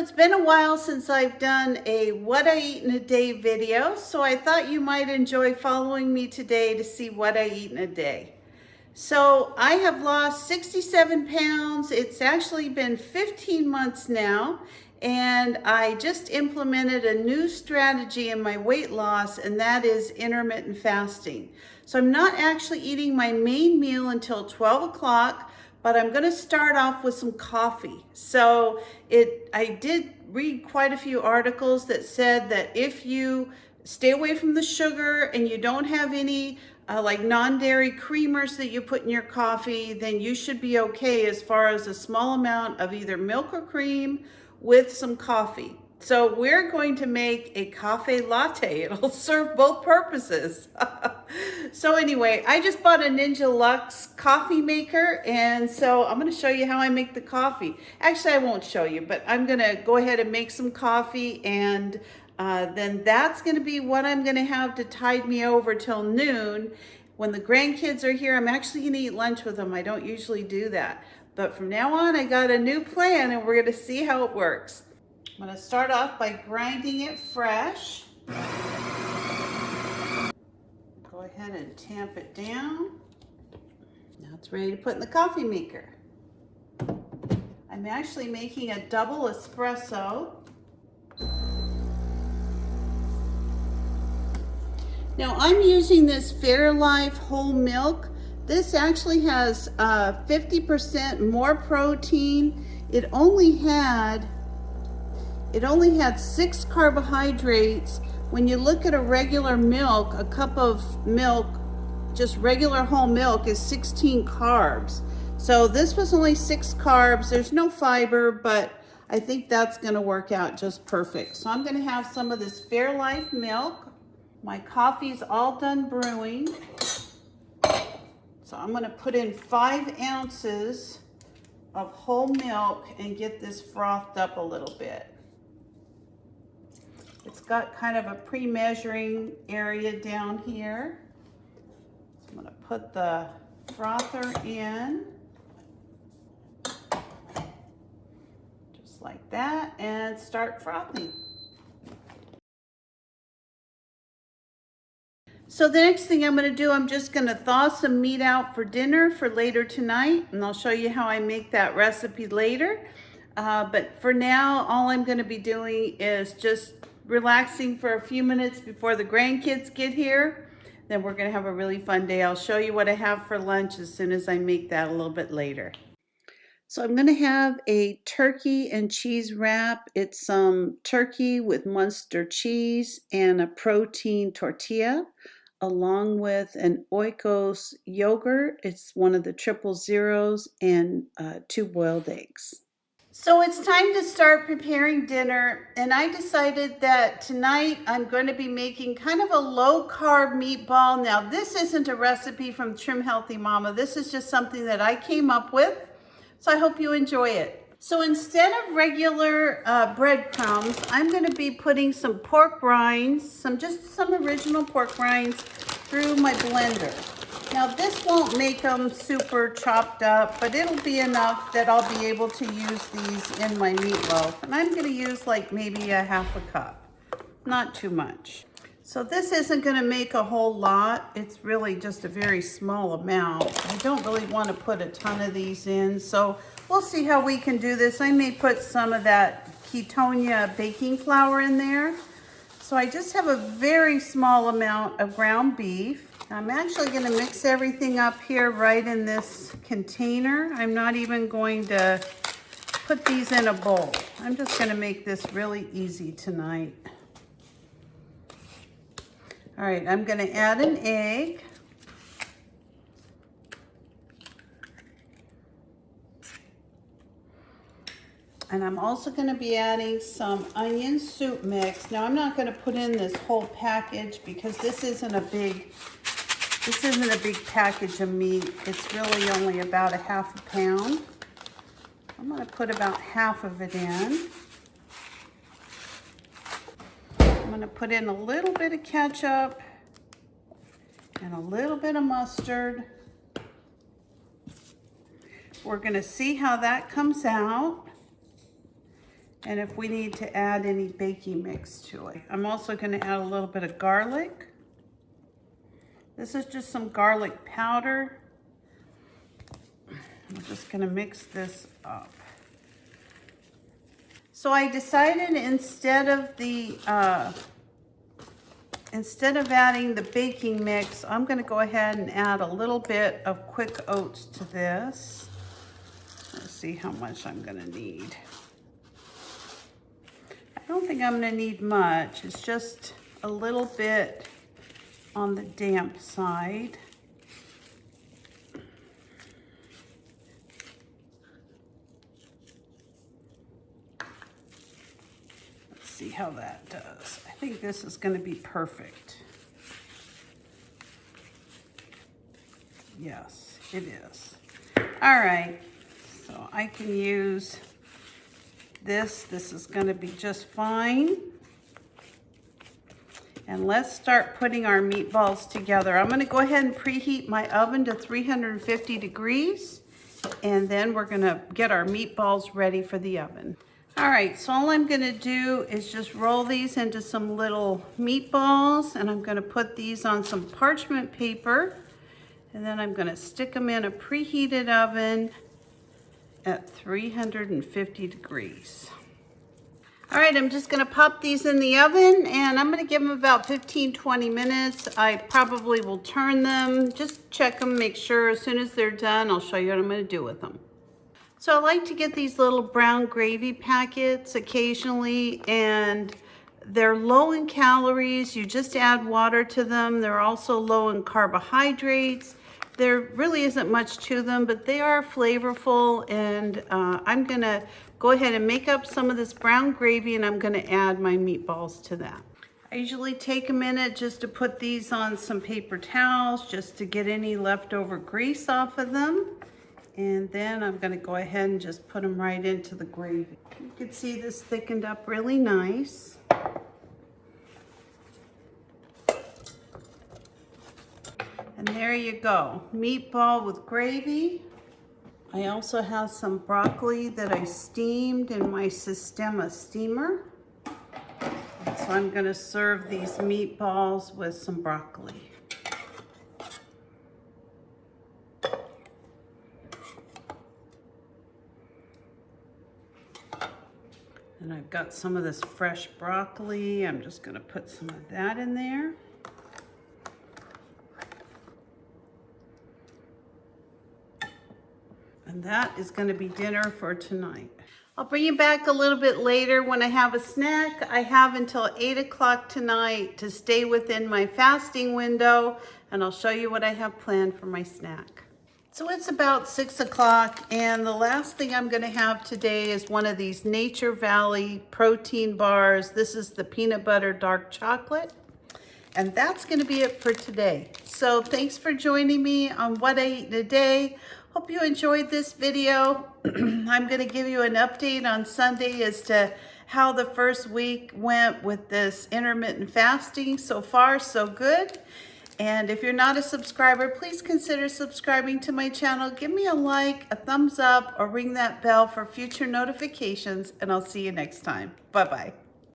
It's been a while since I've done a what I eat in a day video, so I thought you might enjoy following me today to see what I eat in a day. So I have lost 67 pounds. It's actually been 15 months now, and I just implemented a new strategy in my weight loss, and that is intermittent fasting. So I'm not actually eating my main meal until 12 o'clock, but I'm going to start off with some coffee. I did read quite a few articles that said that if you stay away from the sugar and you don't have any like non-dairy creamers that you put in your coffee, then you should be okay as far as a small amount of either milk or cream with some coffee. So we're going to make a cafe latte. It'll serve both purposes. So anyway, I just bought a Ninja Luxe coffee maker, and so I'm going to show you how I make the coffee. Actually, I won't show you, but I'm going to go ahead and make some coffee, and then that's going to be what I'm going to have to tide me over till noon. When the grandkids are here, I'm actually going to eat lunch with them. I don't usually do that. But from now on, I got a new plan, and we're going to see how it works. I'm going to start off by grinding it fresh. Go ahead and tamp it down. Now it's ready to put in the coffee maker. I'm actually making a double espresso. Now I'm using this Fairlife whole milk. This actually has 50% more protein. It only had 6 carbohydrates. When you look at a regular milk, a cup of milk, just regular whole milk, is 16 carbs. So this was only 6 carbs. There's no fiber, but I think that's gonna work out just perfect. So I'm gonna have some of this Fairlife milk. My coffee's all done brewing. So I'm gonna put in 5 ounces of whole milk and get this frothed up a little bit. It's got kind of a pre-measuring area down here. I'm gonna put the frother in, just like that, and start frothing. So the next thing I'm gonna do, I'm just gonna thaw some meat out for dinner for later tonight, and I'll show you how I make that recipe later. But for now, all I'm gonna be doing is just relaxing for a few minutes before the grandkids get here. Then we're gonna have a really fun day. I'll show you what I have for lunch as soon as I make that a little bit later. So I'm gonna have a turkey and cheese wrap. It's some turkey with Munster cheese and a protein tortilla, along with an Oikos yogurt. It's one of the 000s, and 2 boiled eggs. So it's time to start preparing dinner, and I decided that tonight I'm going to be making kind of a low-carb meatball. Now, this isn't a recipe from Trim Healthy Mama. This is just something that I came up with, so I hope you enjoy it. So instead of regular breadcrumbs, I'm going to be putting some pork rinds, just some original pork rinds, through my blender. Now this won't make them super chopped up, but it'll be enough that I'll be able to use these in my meatloaf. And I'm gonna use like maybe a half a cup, not too much. So this isn't gonna make a whole lot. It's really just a very small amount. I don't really wanna put a ton of these in, so we'll see how we can do this. I may put some of that Ketonia baking flour in there. So I just have a very small amount of ground beef. I'm actually going to mix everything up here right in this container. I'm not even going to put these in a bowl. I'm just going to make this really easy tonight. All right, I'm going to add an egg. And I'm also going to be adding some onion soup mix. Now I'm not going to put in this whole package because this isn't a big package of meat. It's really only about a half a pound. I'm going to put about half of it in. I'm going to put in a little bit of ketchup and a little bit of mustard. We're going to see how that comes out. and if we need to add any baking mix to it. I'm also going to add a little bit of garlic. This is just some garlic powder. I'm just going to mix this up. So I decided instead of adding the baking mix, I'm going to go ahead and add a little bit of quick oats to this. Let's see how much I'm going to need. I don't think I'm going to need much. It's just a little bit on the damp side. Let's see how that does. I think this is going to be perfect. Yes, it is. All right, so I can use this. This is going to be just fine. And let's start putting our meatballs together. I'm going to go ahead and preheat my oven to 350 degrees, and then we're going to get our meatballs ready for the oven. All right, so all I'm going to do is just roll these into some little meatballs, and I'm going to put these on some parchment paper, and then I'm going to stick them in a preheated oven at 350 degrees. All right, I'm just gonna pop these in the oven, and I'm gonna give them about 15-20 minutes. I probably will turn them, just check them, make sure. As soon as they're done, I'll show you what I'm gonna do with them. So I like to get these little brown gravy packets occasionally, and they're low in calories. You just add water to them. They're also low in carbohydrates. There really isn't much to them, but they are flavorful, and I'm gonna go ahead and make up some of this brown gravy, and I'm gonna add my meatballs to that. I usually take a minute just to put these on some paper towels just to get any leftover grease off of them. And then I'm gonna go ahead and just put them right into the gravy. You can see this thickened up really nice. And there you go, meatball with gravy. I also have some broccoli that I steamed in my Sistema steamer. So I'm gonna serve these meatballs with some broccoli. And I've got some of this fresh broccoli. I'm just gonna put some of that in there. And that is going to be dinner for tonight. I'll bring you back a little bit later when I have a snack. I have until 8 o'clock tonight to stay within my fasting window, and I'll show you what I have planned for my snack. So it's about 6 o'clock, and the last thing I'm going to have today is one of these Nature Valley protein bars. This is the peanut butter dark chocolate. And that's going to be it for today. So thanks for joining me on What I Eat in a Day. Hope you enjoyed this video. I'm going to give you an update on Sunday as to how the first week went with this intermittent fasting. So far, so good. And if you're not a subscriber, please consider subscribing to my channel. Give me a like, a thumbs up, or ring that bell for future notifications, and I'll see you next time. Bye-bye.